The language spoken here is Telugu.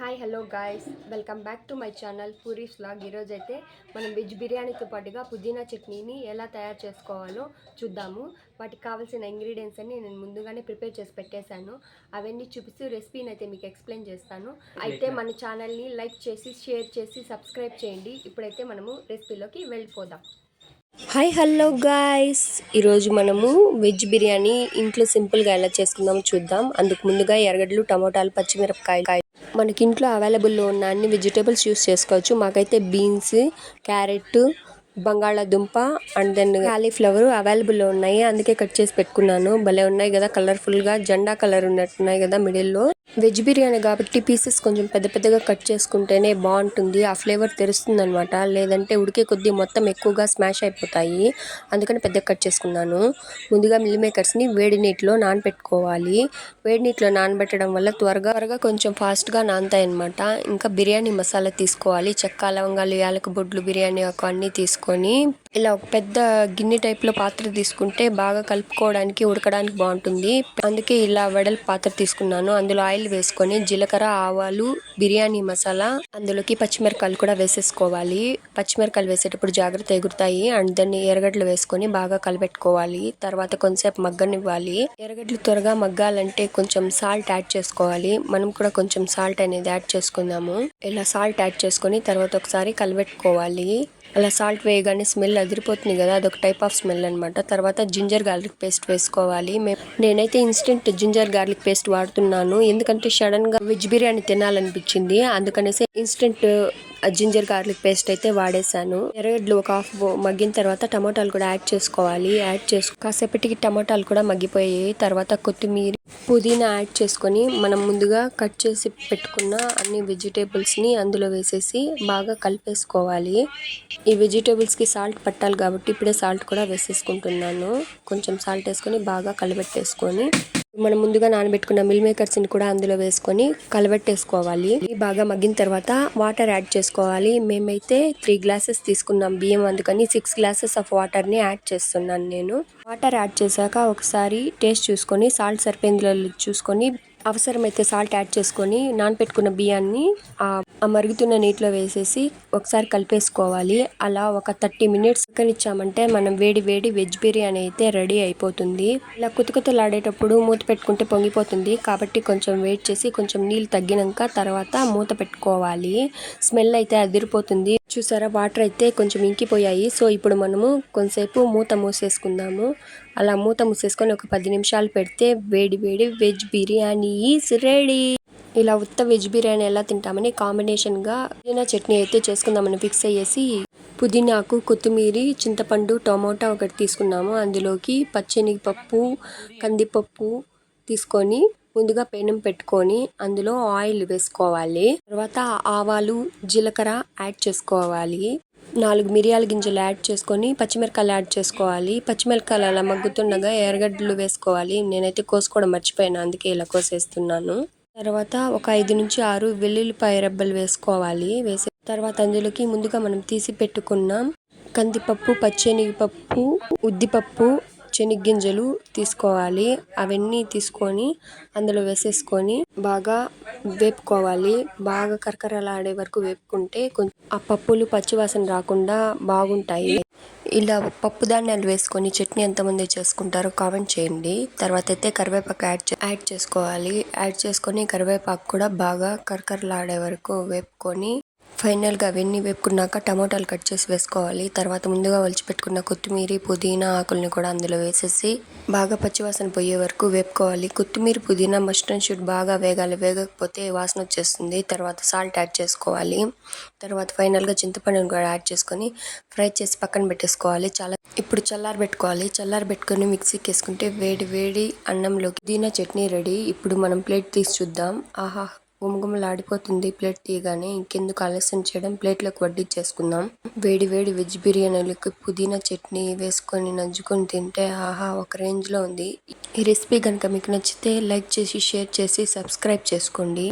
Hi hello guys, welcome back to my channel puris vlog. ఈరోజు అయితే మనం వెజ్ బిర్యానీతో పాటుగా పుదీనా చట్నీని ఎలా తయారు చేసుకోవాలో చూద్దాము. వాటికి కావాల్సిన ఇంగ్రీడియంట్స్ అన్ని నేను ముందుగానే ప్రిపేర్ చేసి పెట్టేశాను. అవన్నీ చూపిస్తూ రెసిపీని అయితే మీకు ఎక్స్ప్లెయిన్ చేస్తాను. అయితే మన ఛానల్ని లైక్ చేసి షేర్ చేసి సబ్స్క్రైబ్ చేయండి. ఇప్పుడైతే మనము రెసిపీలోకి వెళ్ళిపోదాం. హాయ్ హలో గాయ్స్, ఈరోజు మనము వెజ్ బిర్యానీ ఇంట్లో సింపుల్గా ఎలా చేసుకుందామో చూద్దాం. అందుకు ముందుగా ఎర్రగడ్డలు, టమోటాలు, పచ్చిమిరపకాయలు మనకి ఇంట్లో అవైలబుల్లో ఉన్న అన్ని వెజిటేబుల్స్ యూస్ చేసుకోవచ్చు. మాకైతే బీన్స్, క్యారెట్, బంగాళాదుంప అండ్ దెన్ కాలీఫ్లవర్ అవైలబుల్లో ఉన్నాయి, అందుకే కట్ చేసి పెట్టుకున్నాను. భలే ఉన్నాయి కదా, కలర్ఫుల్గా జెండా కలర్ ఉన్నట్టున్నాయి కదా మిడిల్లో. వెజ్ బిర్యానీ కాబట్టి పీసెస్ కొంచెం పెద్ద పెద్దగా కట్ చేసుకుంటేనే బాగుంటుంది, ఆ ఫ్లేవర్ తెలుస్తుంది అనమాట. లేదంటే ఉడికే కొద్దీ మొత్తం ఎక్కువగా స్మాష్ అయిపోతాయి, అందుకని పెద్దగా కట్ చేసుకున్నాను. ముందుగా మిల్ మేకర్స్ని వేడి నీటిలో నానబెట్టుకోవాలి. వేడి నీటిలో నానబెట్టడం వల్ల త్వరగా కొంచెం ఫాస్ట్గా నానతాయి అనమాట. ఇంకా బిర్యానీ మసాలా తీసుకోవాలి. చెక్క, లవంగాలు, యాలక బొడ్లు, బిర్యానీ ఆకు అన్నీ తీసుకొని ఇలా ఒక పెద్ద గిన్నె టైప్లో పాత్ర తీసుకుంటే బాగా కలుపుకోవడానికి ఉడకడానికి బాగుంటుంది. అందుకే ఇలా వెడల్పు పాత్ర తీసుకున్నాను. అందులో ఆయిల్ వేసుకొని జీలకర్ర, ఆవాలు, బిర్యానీ మసాలా, అందులోకి పచ్చిమిరకాయలు కూడా వేసేసుకోవాలి. పచ్చిమిరకాయలు వేసేటప్పుడు జాగ్రత్త ఎగురుతాయి. అండ్ దాన్ని ఎర్రగడ్డలు వేసుకొని బాగా కలిపెట్టుకోవాలి. తర్వాత కొంచెంసేపు మగ్గనివ్వాలి. ఎర్రగడ్డలు త్వరగా మగ్గాలంటే కొంచెం సాల్ట్ యాడ్ చేసుకోవాలి. మనం కూడా కొంచెం సాల్ట్ అనేది యాడ్ చేసుకుందాము. ఇలా సాల్ట్ యాడ్ చేసుకొని తర్వాత ఒకసారి కలిపెట్టుకోవాలి. అలా సాల్ట్ వేయగానే స్మెల్ అదిరిపోతుంది కదా, అదొక టైప్ ఆఫ్ స్మెల్ అనమాట. తర్వాత జింజర్ గార్లిక్ పేస్ట్ వేసుకోవాలి. నేనైతే ఇన్స్టెంట్ జింజర్ గార్లిక్ పేస్ట్ వాడుతున్నాను, ఎందుకంటే సడన్గా వెజ్ బిర్యానీ తినాలనిపించింది, అందుకనేసి ఇన్స్టెంట్ జింజర్ గార్లిక్ పేస్ట్ అయితే వాడేశాను. ఎర్రగడ్డలు ఒక హాఫ్ మగ్గిన తర్వాత టమోటాలు కూడా యాడ్ చేసుకోవాలి. కాసేపటికి టమోటాలు కూడా మగ్గిపోయాయి. తర్వాత కొత్తిమీర, పుదీనా యాడ్ చేసుకొని మనం ముందుగా కట్ చేసి పెట్టుకున్న అన్ని వెజిటేబుల్స్ని అందులో వేసేసి బాగా కలిపేసుకోవాలి. ఈ వెజిటేబుల్స్కి సాల్ట్ పట్టాలి కాబట్టి ఇప్పుడే సాల్ట్ కూడా వేసేసుకుంటున్నాను. కొంచెం సాల్ట్ వేసుకొని బాగా కలిపెట్టేసుకొని మనం ముందుగా నానబెట్టుకున్న మిల్ మేకర్స్ని కూడా అందులో వేసుకొని కలబెట్టేసుకోవాలి. బాగా మగ్గిన తర్వాత వాటర్ యాడ్ చేసుకోవాలి. మేమైతే 3 గ్లాసెస్ తీసుకున్నాం బియ్యం, అందుకని 6 గ్లాసెస్ ఆఫ్ వాటర్ని యాడ్ చేస్తున్నాను నేను. వాటర్ యాడ్ చేశాక ఒకసారి టేస్ట్ చూసుకొని సాల్ట్ సరిపోయిందో చూసుకొని అవసరమైతే సాల్ట్ యాడ్ చేసుకొని నానబెట్టుకున్న బియ్యాన్ని ఆ మరుగుతున్న నీటిలో వేసేసి ఒకసారి కలిపేసుకోవాలి. అలా ఒక 30 మినిట్స్ ఉడకనిచ్చామంటే మనం వేడి వెజ్ బిర్యానీ అయితే రెడీ అయిపోతుంది. ఇలా కుతకుతలాడేటప్పుడు మూత పెట్టుకుంటే పొంగిపోతుంది, కాబట్టి కొంచెం వెయిట్ చేసి కొంచెం నీళ్ళు తగ్గినాక తర్వాత మూత పెట్టుకోవాలి. స్మెల్ అయితే అదిరిపోతుంది. చూసారా, వాటర్ అయితే కొంచెం ఇంకిపోయాయి. సో ఇప్పుడు మనము కొంతసేపు మూత మూసేసుకుందాము. అలా మూత మూసేసుకొని ఒక 10 నిమిషాలు పెడితే వేడి వెజ్ బిర్యానీ ఈజ్ రెడీ. ఇలా ఉత్త వెజ్ బిర్యానీ ఎలా తింటామని కాంబినేషన్గా పుదీనా చట్నీ అయితే చేసుకుందామని ఫిక్స్ అయ్యేసి పుదీనాకు, కొత్తిమీర, చింతపండు, టమోటా ఒకటి తీసుకున్నాము. అందులోకి పచ్చెనగపప్పు, కందిపప్పు తీసుకొని ముందుగా పెనం పెట్టుకొని అందులో ఆయిల్ వేసుకోవాలి. తర్వాత ఆవాలు, జీలకర్ర యాడ్ చేసుకోవాలి. 4 మిరియాల గింజలు యాడ్ చేసుకొని పచ్చిమిరకాయలు యాడ్ చేసుకోవాలి. పచ్చిమిరకాయలు అలా మగ్గుతుండగా ఎర్రగడ్డలు వేసుకోవాలి. నేనైతే కోసుకోవడం మర్చిపోయాను, అందుకే ఇలా కోసేస్తున్నాను. తర్వాత ఒక 5 నుంచి 6 వెల్లుల్లిపాయ రెబ్బలు వేసుకోవాలి. వేసే తర్వాత అందులోకి ముందుగా మనం తీసి పెట్టుకున్న కందిపప్పు, పచ్చెనగపప్పు, ఉద్దిపప్పు, శనగ్గింజలు తీసుకోవాలి. అవన్నీ తీసుకొని అందులో వేసేసుకొని బాగా వేపుకోవాలి. బాగా కరకరలాడే వరకు వేపుకుంటే కొంచెం ఆ పప్పులు పచ్చివాసన రాకుండా బాగుంటాయి. ఇలా పప్పు ధాన్యాలు వేసుకొని చట్నీ ఎంతమంది చేసుకుంటారో కామెంట్ చేయండి. తర్వాత అయితే కరివేపాకు యాడ్ చేసుకోవాలి. యాడ్ చేసుకొని కరివేపాకు కూడా బాగా కరకరలాడే వరకు వేపుకొని ఫైనల్గా అవన్నీ వేపుకున్నాక టమోటాలు కట్ చేసి వేసుకోవాలి. తర్వాత ముందుగా ఒలిచిపెట్టుకున్న కొత్తిమీర, పుదీనా ఆకుల్ని కూడా అందులో వేసేసి బాగా పచ్చివాసన పోయే వరకు వేపుకోవాలి. కొత్తిమీర, పుదీనా మస్ట్ అండ్ షుడ్ బాగా వేగాలి, వేగకపోతే వాసన వచ్చేస్తుంది. తర్వాత సాల్ట్ యాడ్ చేసుకోవాలి. తర్వాత ఫైనల్గా చింతపండుని కూడా యాడ్ చేసుకొని ఫ్రై చేసి పక్కన పెట్టేసుకోవాలి. ఇప్పుడు చల్లారబెట్టుకొని మిక్సీకి వేసుకుంటే వేడి అన్నంలోకి పుదీనా చట్నీ రెడీ. ఇప్పుడు మనం ప్లేట్ తీసి చూద్దాం. ఆహా, గుమగుమలాడిపోతుంది ప్లేట్ తీయగానే. ఇంకెందుకు ఆలస్యం చేయడం, ప్లేట్లోకి వడ్డించేసుకుందాం. వేడి వెజ్ బిర్యానీలోకి పుదీనా చట్నీ వేసుకొని నంచుకొని తింటే ఆహా, ఒక రేంజ్లో ఉంది. ఈ రెసిపీ కనుక మీకు నచ్చితే లైక్ చేసి, షేర్ చేసి, సబ్స్క్రైబ్ చేసుకోండి.